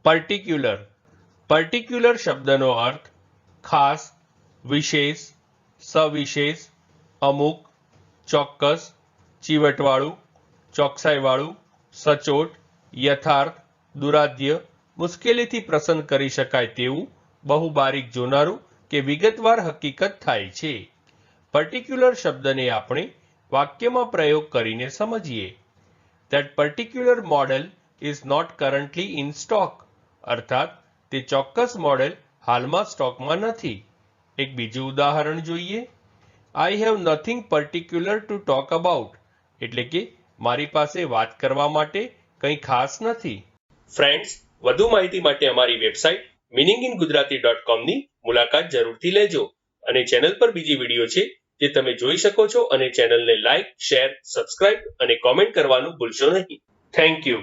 Particular. Particular શબ્દનો અર્થ ખાસ, વિશેષ, સવિશેષ, અમુક, ચોક્કસ, ચીવટવાળું, ચોકસાઈવાળું, સચોટ, યથાર્થ, દુરાધ્ય, મુશ્કેલીથી પસંદ કરી શકાય તેવું, બહુ બારીક જોનારું કે વિગતવાર હકીકત થાય છે. પર્ટિક્યુલર શબ્દને આપણે વાક્યમાં પ્રયોગ કરીને સમજીએ. That particular model is not currently in stock. અર્થાત તે ચોક્કસ મોડેલ હાલમાં સ્ટોકમાં નથી. એક બીજું ઉદાહરણ જોઈએ. I have nothing particular to talk about. એટલે કે મારી પાસે વાત કરવા માટે કંઈ ખાસ નથી. ફ્રેન્ડ્સ, વધુ માહિતી માટે અમારી વેબસાઇટ meaningingujarati.com ની મુલાકાત જરૂરથી લેજો અને ચેનલ પર બીજી વિડીયો છે જે તમે જોઈ શકો છો અને ચેનલને લાઇક, શેર, સબસ્ક્રાઇબ અને કોમેન્ટ કરવાનું ભૂલશો નહીં. Thank you.